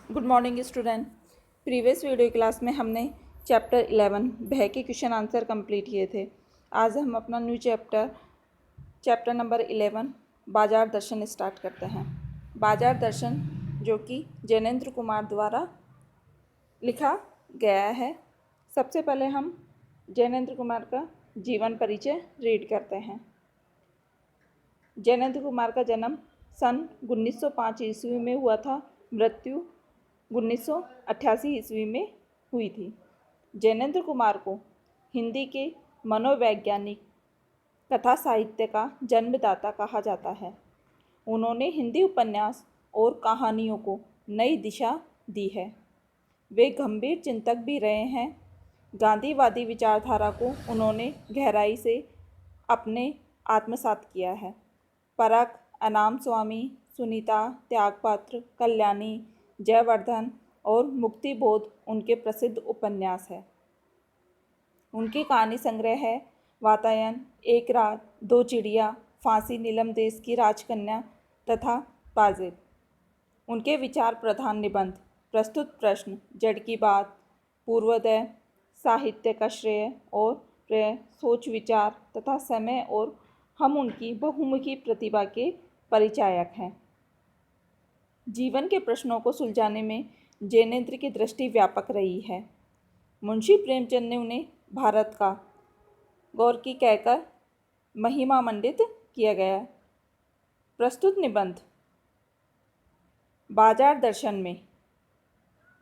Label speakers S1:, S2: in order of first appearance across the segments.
S1: Good morning student. Previous video class में हमने chapter 11 भय के क्वेश्चन आंसर कंप्लीट किए थे। आज हम अपना न्यू चैप्टर नंबर 11 बाजार दर्शन स्टार्ट करते हैं। बाजार दर्शन जो कि जैनेंद्र कुमार द्वारा लिखा गया है। सबसे पहले हम जैनेंद्र कुमार का जीवन परिचय रीड करते हैं। जैनेंद्र कुमार का जन्म सन 1905 ईस्वी में हुआ था। मृत्यु 1988 ईस्वी में हुई थी। जैनेंद्र कुमार को हिंदी के मनोवैज्ञानिक कथा साहित्य का जन्मदाता कहा जाता है। उन्होंने हिंदी उपन्यास और कहानियों को नई दिशा दी है। वे गंभीर चिंतक भी रहे हैं। गांधीवादी विचारधारा को उन्होंने गहराई से अपने आत्मसात किया है। परख, अनाम स्वामी, सुनीता, त्यागपत्र, कल्याणी, जयवर्धन और मुक्तिबोध उनके प्रसिद्ध उपन्यास है। उनकी कहानी संग्रह है वातायन, एक रात, दो चिड़िया, फांसी, नीलम देश की राजकन्या तथा पाजेब। उनके विचार प्रधान निबंध, प्रस्तुत प्रश्न, जड़ की बात, पूर्वोदय, साहित्य का श्रेय और प्रेय, सोच विचार तथा समय और हम उनकी बहुमुखी प्रतिभा के परिचायक हैं। जीवन के प्रश्नों को सुलझाने में जैनेंद्र की दृष्टि व्यापक रही है। मुंशी प्रेमचंद ने उन्हें भारत का गौर की कहकर महिमा मंडित किया गया। प्रस्तुत निबंध बाजार दर्शन में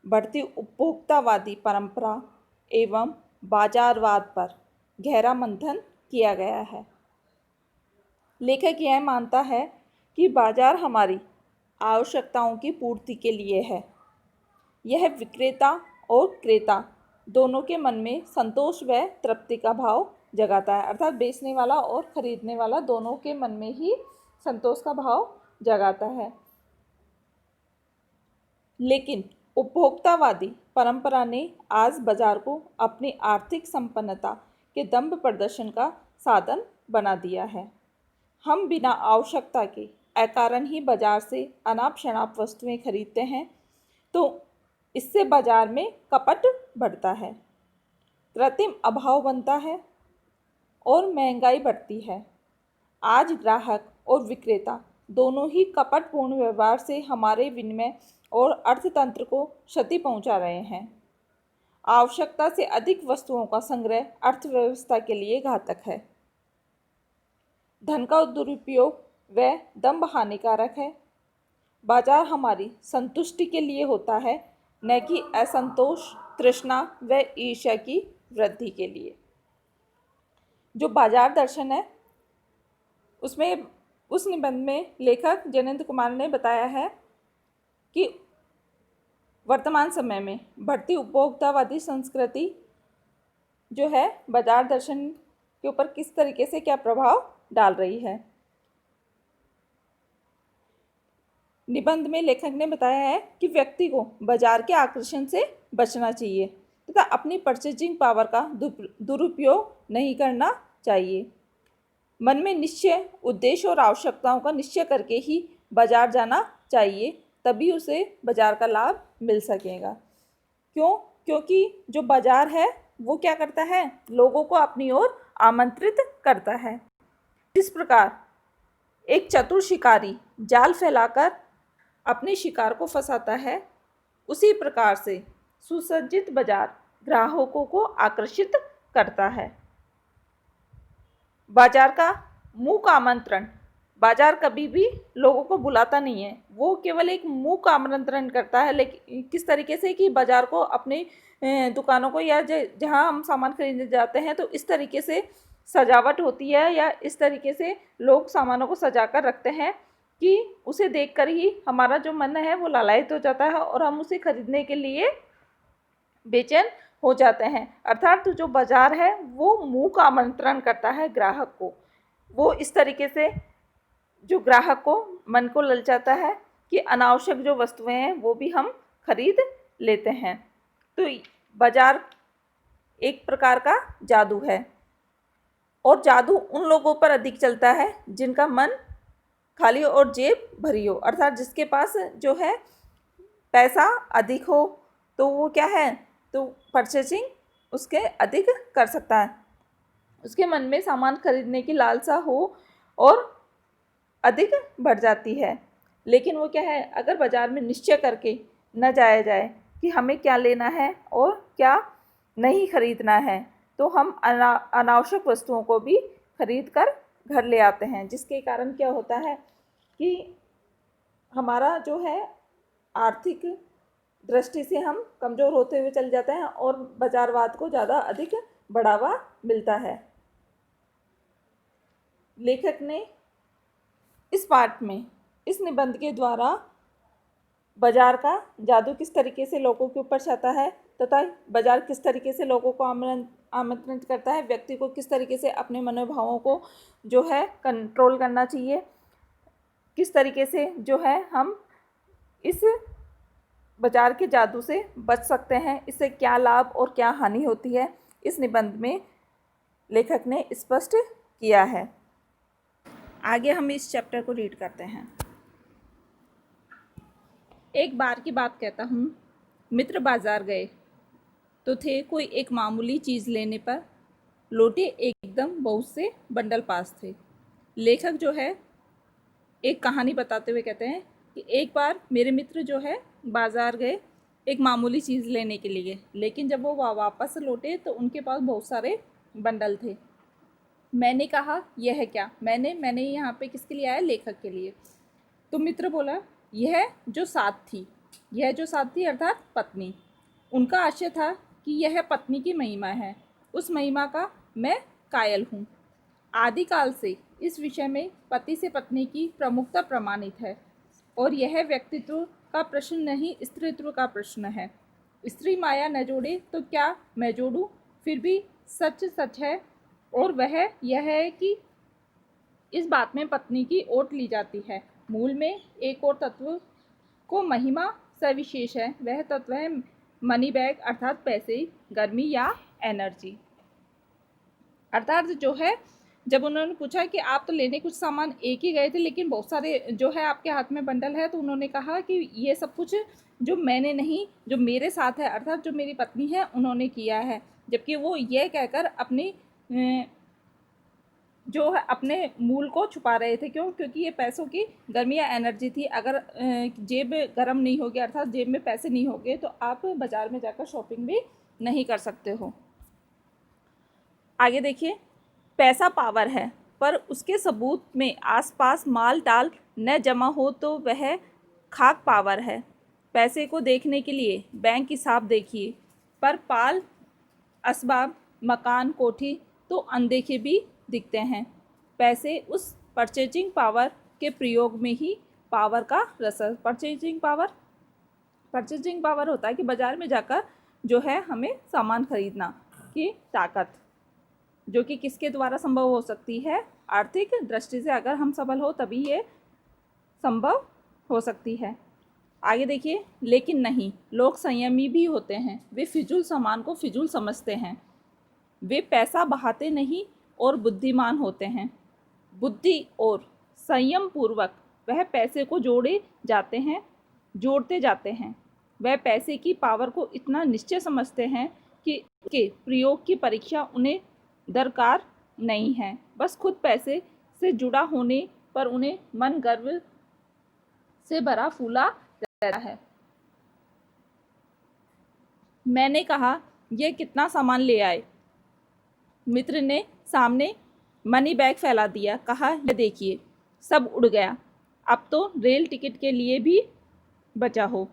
S1: बढ़ती उपभोक्तावादी परंपरा एवं बाजारवाद पर गहरा मंथन किया गया है। लेखक यह मानता है कि बाजार हमारी आवश्यकताओं की पूर्ति के लिए है। यह विक्रेता और क्रेता दोनों के मन में संतोष व तृप्ति का भाव जगाता है। अर्थात बेचने वाला और खरीदने वाला दोनों के मन में ही संतोष का भाव जगाता है। लेकिन उपभोक्तावादी परंपरा ने आज बाजार को अपनी आर्थिक संपन्नता के दंभ प्रदर्शन का साधन बना दिया है। हम बिना आवश्यकता के अकारण ही बाजार से अनाप शनाप वस्तुएं खरीदते हैं तो इससे बाजार में कपट बढ़ता है, कृत्रिम अभाव बनता है और महंगाई बढ़ती है। आज ग्राहक और विक्रेता दोनों ही कपटपूर्ण व्यवहार से हमारे विनिमय और अर्थतंत्र को क्षति पहुंचा रहे हैं। आवश्यकता से अधिक वस्तुओं का संग्रह अर्थव्यवस्था के लिए घातक है। धन का दुरुपयोग व दंभ हानिकारक है। बाजार हमारी संतुष्टि के लिए होता है, न कि असंतोष, तृष्णा व ईर्ष्या की वृद्धि के लिए। जो बाजार दर्शन है उसमें उस निबंध में लेखक जैनेंद्र कुमार ने बताया है कि वर्तमान समय में बढ़ती उपभोक्तावादी संस्कृति जो है बाजार दर्शन के ऊपर किस तरीके से क्या प्रभाव डाल रही है। निबंध में लेखक ने बताया है कि व्यक्ति को बाजार के आकर्षण से बचना चाहिए तथा अपनी परचेजिंग पावर का दुरुपयोग नहीं करना चाहिए। मन में निश्चय, उद्देश्य और आवश्यकताओं का निश्चय करके ही बाजार जाना चाहिए, तभी उसे बाजार का लाभ मिल सकेगा। क्योंकि जो बाजार है वो क्या करता है, लोगों को अपनी ओर आमंत्रित करता है। इस प्रकार एक चतुर शिकारी जाल फैलाकर अपने शिकार को फंसाता है, उसी प्रकार से सुसज्जित बाजार ग्राहकों को आकर्षित करता है। बाजार का मूक आमंत्रण, बाजार कभी भी लोगों को बुलाता नहीं है, वो केवल एक मूक आमंत्रण करता है। लेकिन किस तरीके से कि बाजार को अपनी दुकानों को या जहां हम सामान खरीदने जाते हैं तो इस तरीके से सजावट होती है या इस तरीके से लोग सामानों को सजा कर रखते हैं कि उसे देखकर ही हमारा जो मन है वो लालायित हो जाता है और हम उसे खरीदने के लिए बेचैन हो जाते हैं। अर्थात तो जो बाजार है वो मूक आमंत्रण करता है ग्राहक को। वो इस तरीके से जो ग्राहक को मन को ललचाता है कि अनावश्यक जो वस्तुएं हैं वो भी हम खरीद लेते हैं। तो बाजार एक प्रकार का जादू है और जादू उन लोगों पर अधिक चलता है जिनका मन खाली और जेब भरी हो। अर्थात जिसके पास जो है पैसा अधिक हो तो वो क्या है, तो परचेजिंग उसके अधिक कर सकता है, उसके मन में सामान खरीदने की लालसा हो और अधिक बढ़ जाती है। लेकिन वो क्या है, अगर बाज़ार में निश्चय करके न जाया जाए कि हमें क्या लेना है और क्या नहीं खरीदना है, तो हम अनावश्यक वस्तुओं को भी खरीद कर घर ले आते हैं, जिसके कारण क्या होता है कि हमारा जो है आर्थिक दृष्टि से हम कमज़ोर होते हुए चले जाते हैं और बाजारवाद को ज़्यादा अधिक बढ़ावा मिलता है। लेखक ने इस पाठ में, इस निबंध के द्वारा बाजार का जादू किस तरीके से लोगों के ऊपर छाता है तथा बाजार किस तरीके से लोगों को आमंत्रित करता है, व्यक्ति को किस तरीके से अपने मनोभावों को जो है कंट्रोल करना चाहिए, किस तरीके से जो है हम इस बाजार के जादू से बच सकते हैं, इससे क्या लाभ और क्या हानि होती है, इस निबंध में लेखक ने स्पष्ट किया है। आगे हम इस चैप्टर को रीड करते हैं। एक बार की बात कहता हूँ, मित्र बाजार गए तो थे कोई एक मामूली चीज़ लेने पर लौटे एकदम बहुत से बंडल पास थे। लेखक जो है एक कहानी बताते हुए कहते हैं कि एक बार मेरे मित्र जो है बाज़ार गए एक मामूली चीज़ लेने के लिए, लेकिन जब वो वापस लौटे तो उनके पास बहुत सारे बंडल थे। मैंने कहा यह है क्या? मैंने यहाँ पे किसके लिए आया? लेखक के लिए। तो मित्र बोला यह जो साथ थी अर्थात पत्नी। उनका आशय था कि यह पत्नी की महिमा है, उस महिमा का मैं कायल हूँ। आदिकाल से इस विषय में पति से पत्नी की प्रमुखता प्रमाणित है और यह व्यक्तित्व का प्रश्न नहीं, स्त्रीत्व का प्रश्न है। स्त्री माया न जोड़े तो क्या मैं जोड़ूं? फिर भी सच सच है और वह यह है कि इस बात में पत्नी की ओट ली जाती है। मूल में एक और तत्व को महिमा सविशेष है, वह तत्व है मनी बैग अर्थात पैसे, गर्मी या एनर्जी। अर्थात जो है जब उन्होंने पूछा कि आप तो लेने कुछ सामान एक ही गए थे लेकिन बहुत सारे जो है आपके हाथ में बंडल है, तो उन्होंने कहा कि ये सब कुछ जो मैंने नहीं, जो मेरे साथ है अर्थात जो मेरी पत्नी है उन्होंने किया है। जबकि वो ये कहकर अपनी जो है अपने मूल को छुपा रहे थे। क्यों? क्योंकि ये पैसों की गर्मी या एनर्जी थी। अगर जेब गर्म नहीं होगी अर्थात जेब में पैसे नहीं होंगे तो आप बाज़ार में जाकर शॉपिंग भी नहीं कर सकते हो। आगे देखिए, पैसा पावर है पर उसके सबूत में आसपास माल टाल न जमा हो तो वह खाक पावर है। पैसे को देखने के लिए बैंक हिसाब देखिए, पर पाल असबाब मकान कोठी तो अनदेखे भी दिखते हैं। पैसे उस परचेजिंग पावर के प्रयोग में ही पावर का रस। परचेजिंग पावर होता है कि बाज़ार में जाकर जो है हमें सामान खरीदना की ताकत, जो कि किसके द्वारा संभव हो सकती है? आर्थिक दृष्टि से अगर हम सबल हो तभी ये संभव हो सकती है। आगे देखिए, लेकिन नहीं, लोग संयमी भी होते हैं। वे फिजूल सामान को फिजूल समझते हैं। वे पैसा बहाते नहीं और बुद्धिमान होते हैं। बुद्धि और संयम पूर्वक वह पैसे को जोड़ते जाते हैं। वह पैसे की पावर को इतना निश्चय समझते हैं कि उसके प्रयोग की परीक्षा उन्हें दरकार नहीं है। बस खुद पैसे से जुड़ा होने पर उन्हें मन गर्व से भरा फूला रहता है। मैंने कहा यह कितना सामान ले आए? मित्र ने सामने मनी बैग फैला दिया। कहा यह देखिए, सब उड़ गया, अब तो रेल टिकट के लिए भी बचा हो।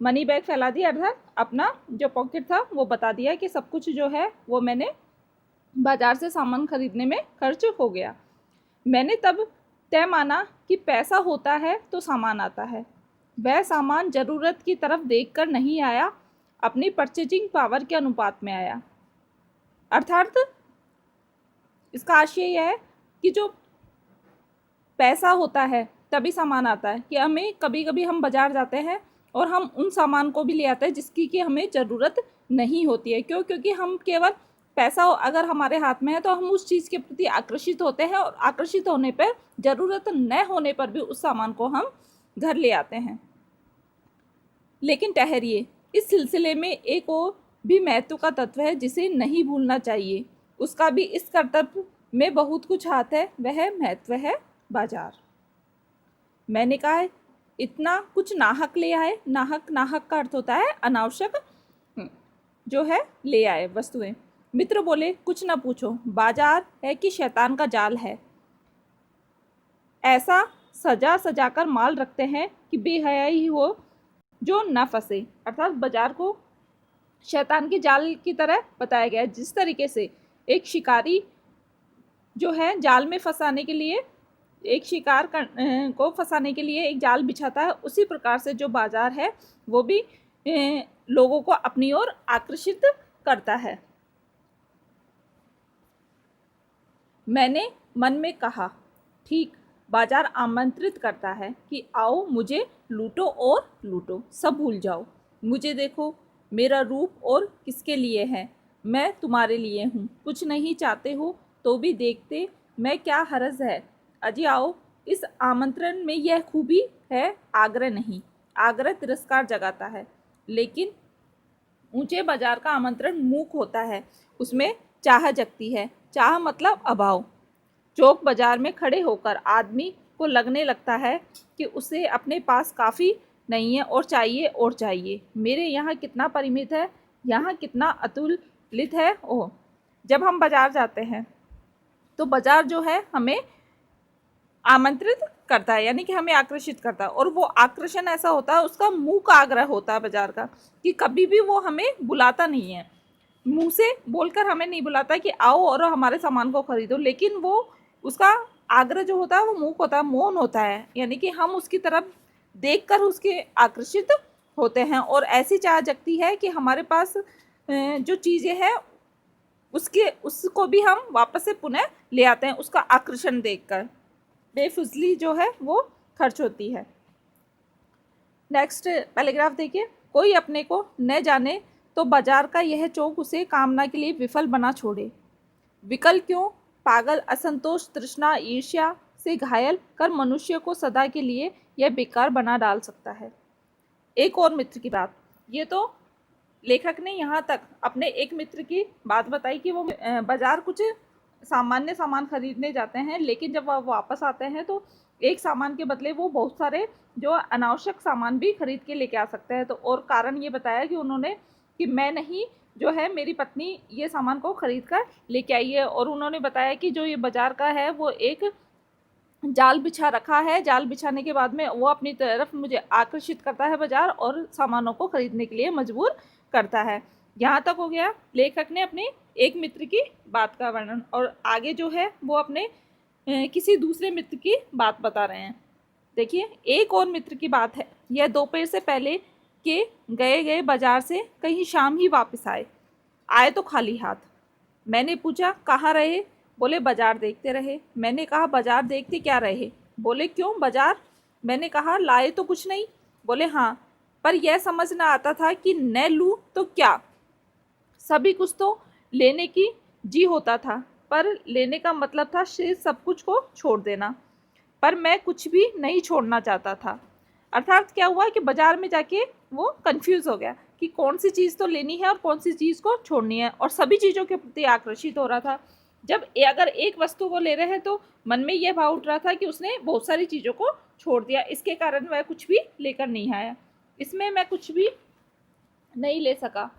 S1: मनी बैग फैला दिया अर्थात अपना जो पॉकेट था वो बता दिया कि सब कुछ जो है वो मैंने बाजार से सामान खरीदने में खर्च हो गया। मैंने तब तय माना कि पैसा होता है तो सामान आता है। वह सामान ज़रूरत की तरफ देखकर नहीं आया, अपनी परचेजिंग पावर के अनुपात में आया। अर्थात इसका आशय यह है कि जो पैसा होता है तभी सामान आता है। कि हमें कभी कभी हम बाज़ार जाते हैं और हम उन सामान को भी ले आते हैं जिसकी कि हमें ज़रूरत नहीं होती है। क्यों? क्योंकि हम केवल पैसा अगर हमारे हाथ में है तो हम उस चीज़ के प्रति आकर्षित होते हैं और आकर्षित होने पर, ज़रूरत न होने पर भी उस सामान को हम घर ले आते हैं। लेकिन ठहरिए, इस सिलसिले में एक और भी महत्व का तत्व है जिसे नहीं भूलना चाहिए। उसका भी इस कर्तव्य में बहुत कुछ हाथ है, वह महत्व है बाजार। मैंने कहा है, इतना कुछ नाहक ले आए। नाहक, नाहक का अर्थ होता है अनावश्यक जो है ले आए वस्तुएं। मित्र बोले, कुछ ना पूछो, बाजार है कि शैतान का जाल है। ऐसा सजा सजा कर माल रखते हैं कि बेहयाई हो जो न फंसे। अर्थात बाजार को शैतान के जाल की तरह बताया गया है। जिस तरीके से एक शिकारी जो है जाल में फंसाने के लिए, एक शिकार को फंसाने के लिए एक जाल बिछाता है, उसी प्रकार से जो बाजार है वो भी लोगों को अपनी ओर आकर्षित करता है। मैंने मन में कहा, ठीक, बाजार आमंत्रित करता है कि आओ मुझे लूटो और लूटो, सब भूल जाओ। मुझे देखो, मेरा रूप और किसके लिए है, मैं तुम्हारे लिए हूँ। कुछ नहीं चाहते हो तो भी देखते, मैं क्या हर्ज है। अजी आओ। इस आमंत्रण में यह खूबी है, आग्रह नहीं। आग्रह तिरस्कार जगाता है, लेकिन ऊंचे बाजार का आमंत्रण मूक होता है, उसमें चाह जगती है। चाह मतलब अभाव। चौक बाजार में खड़े होकर आदमी को लगने लगता है कि उसे अपने पास काफ़ी नहीं है और चाहिए और चाहिए। मेरे यहाँ कितना परिमित है, यहाँ कितना अतुलित है। ओह, जब हम बाजार जाते हैं तो बाजार जो है हमें आमंत्रित करता है, यानी कि हमें आकर्षित करता है। और वो आकर्षण ऐसा होता है, उसका मुंह का आग्रह होता है बाजार का, कि कभी भी वो हमें बुलाता नहीं है, मुंह से बोलकर हमें नहीं बुलाता कि आओ और हमारे सामान को खरीदो, लेकिन वो उसका आग्रह जो होता है वो मुंह होता है, मौन होता है, यानी कि हम उसकी तरफ देखकर उसके आकर्षित होते हैं। और ऐसी चाह जगती है कि हमारे पास जो चीज़ें हैं उसको भी हम वापस से पुनः ले आते हैं, उसका आकर्षण देखकर। बेफिजली जो है वो खर्च होती है। नेक्स्ट पैराग्राफ देखिए। कोई अपने को न जाने तो बाजार का यह चौक उसे कामना के लिए विफल बना छोड़े। विकल क्यों? पागल, असंतोष, तृष्णा, ईर्ष्या से घायल कर मनुष्य को सदा के लिए यह बेकार बना डाल सकता है। एक और मित्र की बात। ये तो लेखक ने यहाँ तक अपने एक मित्र की बात बताई कि वो बाजार कुछ सामान्य सामान खरीदने जाते हैं, लेकिन जब वह वापस आते हैं तो एक सामान के बदले वो बहुत सारे जो अनावश्यक सामान भी खरीद के लेके आ सकते हैं। तो और कारण ये बताया कि उन्होंने कि मैं नहीं, जो है मेरी पत्नी ये सामान को खरीद कर लेके आई है। और उन्होंने बताया कि जो ये बाजार का है वो एक जाल बिछा रखा है, जाल बिछाने के बाद में वो अपनी तरफ मुझे आकर्षित करता है बाजार, और सामानों को खरीदने के लिए मजबूर करता है। यहाँ तक हो गया लेखक ने अपने एक मित्र की बात का वर्णन, और आगे जो है वो अपने किसी दूसरे मित्र की बात बता रहे हैं। देखिए, एक और मित्र की बात है। यह दोपहर से पहले के गए बाजार से कहीं शाम ही वापस आए तो खाली हाथ। मैंने पूछा, कहाँ रहे? बोले, बाजार देखते रहे। मैंने कहा, बाजार देखते क्या रहे? बोले, क्यों बाजार? मैंने कहा, लाए तो कुछ नहीं। बोले, हाँ, पर यह समझ ना आता था कि न लूँ तो क्या। सभी कुछ तो लेने की जी होता था, पर लेने का मतलब था शेष सब कुछ को छोड़ देना। पर मैं कुछ भी नहीं छोड़ना चाहता था। अर्थात क्या हुआ कि बाजार में जाके वो कंफ्यूज हो गया कि कौन सी चीज़ तो लेनी है और कौन सी चीज़ को छोड़नी है, और सभी चीज़ों के प्रति आकर्षित हो रहा था। जब अगर एक वस्तु को ले रहे हैं तो मन में यह भाव उठ रहा था कि उसने बहुत सारी चीज़ों को छोड़ दिया, इसके कारण वह कुछ भी लेकर नहीं आया। इसमें मैं कुछ भी नहीं ले सका।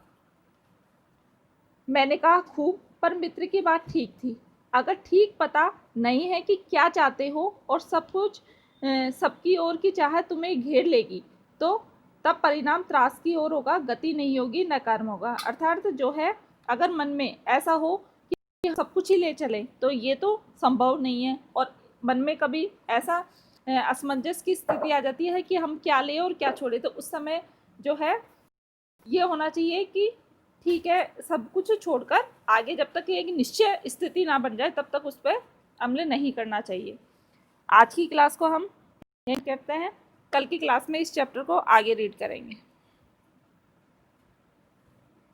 S1: मैंने कहा, खूब, पर मित्र की बात ठीक थी। अगर ठीक पता नहीं है कि क्या चाहते हो और सब कुछ सबकी ओर की चाहत तुम्हें घेर लेगी, तो तब परिणाम त्रास की ओर होगा, गति नहीं होगी, न कर्म होगा। अर्थात जो है, अगर मन में ऐसा हो कि सब कुछ ही ले चलें, तो ये तो संभव नहीं है। और मन में कभी ऐसा असमंजस की स्थिति आ जाती है कि हम क्या लें और क्या छोड़ें, तो उस समय जो है ये होना चाहिए कि ठीक है, सब कुछ छोड़कर आगे जब तक एक निश्चय स्थिति ना बन जाए तब तक उस पर अमल नहीं करना चाहिए। आज की क्लास को हम यही करते हैं। कल की क्लास में इस चैप्टर को आगे रीड करेंगे।